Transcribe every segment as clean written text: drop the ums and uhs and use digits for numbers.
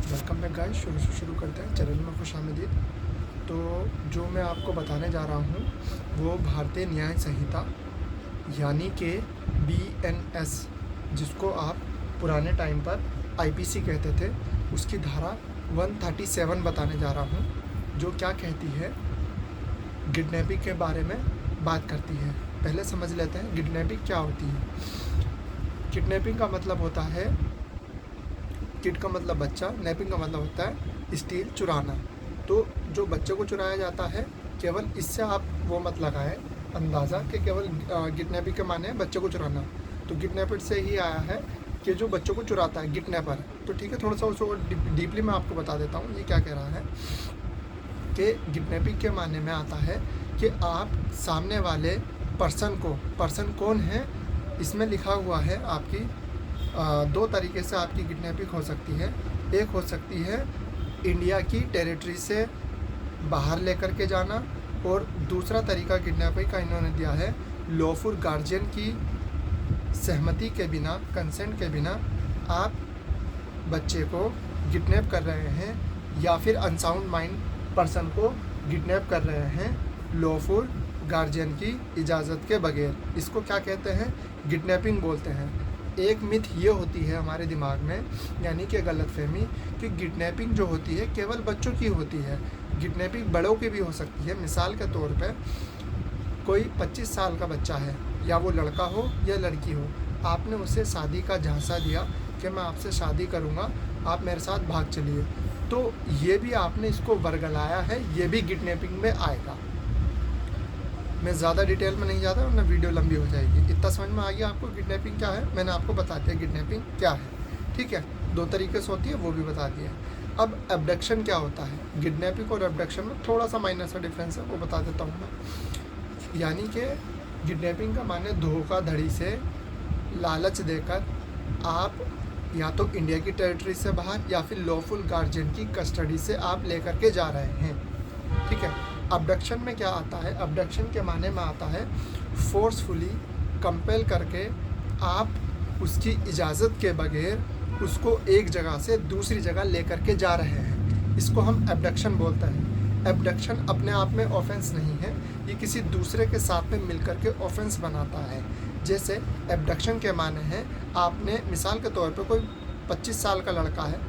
Welcome back guys. शुरू करते हैं। चैनल में खुशामदीद। तो जो मैं आपको बताने जा रहा हूँ वो भारतीय न्याय संहिता यानी कि BNS, जिसको आप पुराने टाइम पर IPC कहते थे, उसकी धारा 137 बताने जा रहा हूँ, जो क्या कहती है, किडनैपिंग के बारे में बात करती है। पहले समझ लेते हैं किडनैपिंग क्या होती है। किडनैपिंग का मतलब होता है, किड का मतलब बच्चा, नैपिंग का मतलब होता है स्टील, चुराना। तो जो बच्चे को चुराया जाता है, केवल इससे आप वो मत लगाएं अंदाज़ा कि केवल किडनैपिंग के माने बच्चे को चुराना। तो किडनैपर से ही आया है कि जो बच्चों को चुराता है, किडनैपर। तो ठीक है, थोड़ा सा उसको डीपली मैं आपको बता देता हूँ ये क्या कह रहा है। कि किडनैपिंग के माने में आता है कि आप सामने वाले पर्सन कौन है, इसमें लिखा हुआ है आपकी दो तरीके से आपकी किडनैपिंग हो सकती है। एक हो सकती है इंडिया की टेरिटरी से बाहर लेकर के जाना, और दूसरा तरीका किडनैपिंग का इन्होंने दिया है लॉफुल गार्जियन की सहमति के बिना, कंसेंट के बिना आप बच्चे को किडनैप कर रहे हैं, या फिर अनसाउंड माइंड पर्सन को किडनैप कर रहे हैं लॉफुल गार्जियन की इजाज़त के बगैर। इसको क्या कहते हैं? किडनैपिंग बोलते हैं। एक मिथ ये होती है हमारे दिमाग में, यानी कि गलतफहमी, कि किडनैपिंग जो होती है केवल बच्चों की होती है। किडनैपिंग बड़ों की भी हो सकती है। मिसाल के तौर पे कोई 25 साल का बच्चा है, या वो लड़का हो या लड़की हो, आपने उसे शादी का झांसा दिया कि मैं आपसे शादी करूँगा, आप मेरे साथ भाग चलिए, तो ये भी आपने इसको वर्गलाया है, ये भी किडनैपिंग में आएगा। मैं ज़्यादा डिटेल में नहीं जाता वरना वीडियो लंबी हो जाएगी। इतना समझ में आ गया आपको किडनैपिंग क्या है? मैंने आपको बता दिया किडनैपिंग क्या है, ठीक है। दो तरीके से होती है, वो भी बता दिया। अब एब्डक्शन क्या होता है? किडनैपिंग और एब्डक्शन में थोड़ा सा माइनर सा डिफरेंस है, वो बता देता हूँ मैं। यानी कि किडनैपिंग का माने धोखाधड़ी से, लालच देकर आप या तो इंडिया की टेरिटरी से बाहर या फिर लॉफुल गार्जियन की कस्टडी से आप लेकर के जा रहे हैं, ठीक है। अबडक्शन में क्या आता है? अबडक्शन के माने में आता है फोर्सफुली कंपेल करके आप उसकी इजाज़त के बगैर उसको एक जगह से दूसरी जगह लेकर के जा रहे हैं। इसको हम एबडक्शन बोलते हैं। एबडक्शन अपने आप में ऑफेंस नहीं है, ये किसी दूसरे के साथ में मिलकर के ऑफेंस बनाता है। जैसे एबडक्शन के माने हैं, आपने मिसाल के तौर पे कोई 25 साल का लड़का है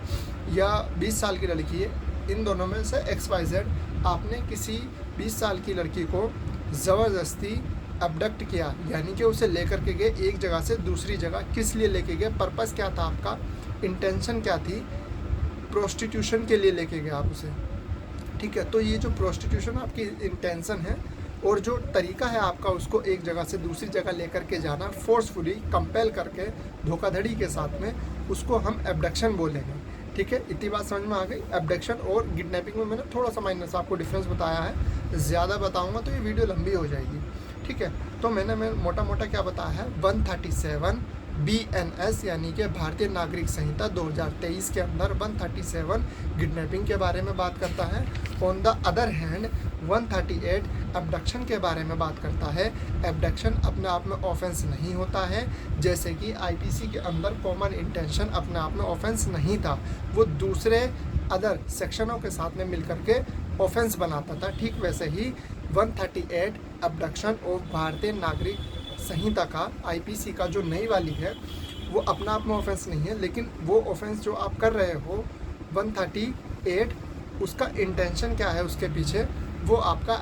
या 20 साल की लड़की है, इन दोनों में से XYZ, आपने किसी 20 साल की लड़की को ज़बरदस्ती अबडक्ट किया, यानी कि उसे लेकर के गए एक जगह से दूसरी जगह। किस लिए लेके गए? पर्पस क्या था आपका? इंटेंशन क्या थी? प्रोस्टिट्यूशन के लिए लेके गए आप उसे, ठीक है। तो ये जो प्रोस्टिट्यूशन आपकी इंटेंशन है और जो तरीका है आपका उसको एक जगह से दूसरी जगह लेकर के जाना, फोर्सफुली कंपेल करके धोखाधड़ी के साथ में, उसको हम एबडक्शन बोलेंगे, ठीक है। इतनी बात समझ में आ गई। एबडक्शन और किडनैपिंग में मैंने थोड़ा सा माइनर सा आपको डिफरेंस बताया है, ज़्यादा बताऊंगा तो ये वीडियो लंबी हो जाएगी, ठीक है। तो मैं मोटा मोटा क्या बताया है? 137 BNS यानी कि भारतीय नागरिक संहिता 2023 के अंदर 137 किडनैपिंग के बारे में बात करता है। On the other hand 138 abduction के बारे में बात करता है। एबडक्शन अपने आप में ऑफेंस नहीं होता है, जैसे कि IPC के अंदर कॉमन इंटेंशन अपने आप में ऑफेंस नहीं था, वो दूसरे अदर सेक्शनों के साथ में मिलकर के ऑफेंस बनाता था। ठीक वैसे ही 138 एबडक्शन और भारतीय नागरिक संहिता का, IPC का जो नई वाली है, वो अपना आप में ऑफेंस नहीं है, लेकिन वो ऑफेंस जो आप कर रहे हो 138, उसका इंटेंशन क्या है उसके पीछे, वो आपका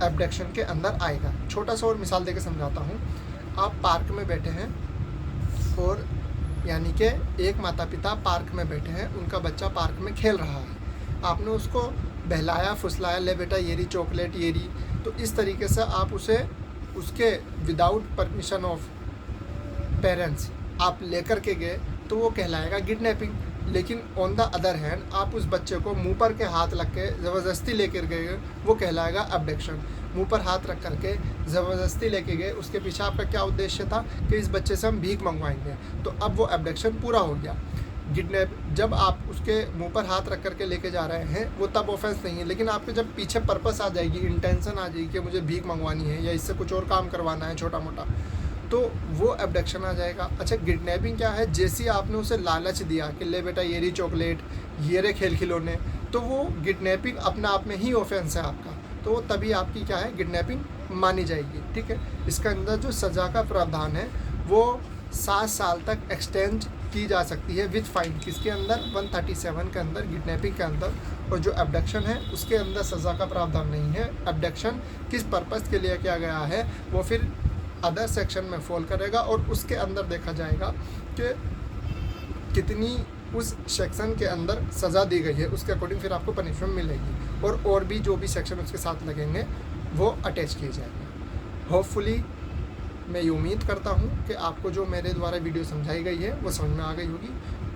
एबडक्शन के अंदर आएगा। छोटा सा और मिसाल देकर समझाता हूँ। आप पार्क में बैठे हैं, और यानी कि एक माता पिता पार्क में बैठे हैं, उनका बच्चा पार्क में खेल रहा है, आपने उसको बहलाया फुसलाया, ले बेटा ये रही चॉकलेट, ये रही। तो इस तरीके से आप उसे उसके विदाउट परमिशन ऑफ पेरेंट्स आप लेकर के गए, तो वो कहलाएगा किडनैपिंग। लेकिन ऑन द अदर हैंड आप उस बच्चे को मुंह पर के हाथ रख के ज़बरदस्ती लेकर गए, वो कहलाएगा अबडक्शन। मुंह पर हाथ रख करके ज़बरदस्ती लेके गए, उसके पीछे आपका क्या उद्देश्य था कि इस बच्चे से हम भीख मंगवाएंगे, तो अब वो अबडक्शन पूरा हो गया। किडनैप जब आप उसके मुंह पर हाथ रख करके लेके जा रहे हैं, वो तब ऑफेंस नहीं है, लेकिन आपके जब पीछे पर्पस आ जाएगी, इंटेंशन आ जाएगी कि मुझे भीख मंगवानी है या इससे कुछ और काम करवाना है छोटा मोटा, तो वो एबडक्शन आ जाएगा। अच्छा, किडनैपिंग क्या है? जैसे ही आपने उसे लालच दिया कि ले बेटा ये रही चॉकलेट, ये रहे खेल खिलौने, तो वो किडनैपिंग अपने आप में ही ऑफेंस है आपका, तो तभी आपकी क्या है, किडनैपिंग मानी जाएगी। ठीक है, इसके अंदर जो सज़ा का प्रावधान है वो 7 साल तक एक्सटेंड की जा सकती है विद फाइन। किसके अंदर? 137 के अंदर, किडनैपिंग के अंदर। और जो एबडक्शन है उसके अंदर सज़ा का प्रावधान नहीं है। एबडक्शन किस पर्पज़ के लिए किया गया है वो फिर अदर सेक्शन में फॉल करेगा, और उसके अंदर देखा जाएगा कि कितनी उस सेक्शन के अंदर सज़ा दी गई है, उसके अकॉर्डिंग फिर आपको पनिशमेंट मिलेगी, और भी जो भी सेक्शन उसके साथ लगेंगे वो अटैच किए जाएंगे। होपफुली मैं ये उम्मीद करता हूँ कि आपको जो मेरे द्वारा वीडियो समझाई गई है वो समझ में आ गई होगी।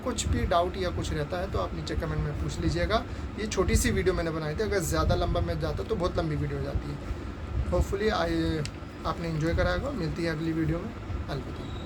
कुछ भी डाउट या कुछ रहता है तो आप नीचे कमेंट में पूछ लीजिएगा। ये छोटी सी वीडियो मैंने बनाई थी, अगर ज़्यादा लंबा मैं जाता तो बहुत लंबी वीडियो हो जाती है। होपफुली आपने इन्जॉय करा होगा। मिलती है अगली वीडियो में। अलविदा।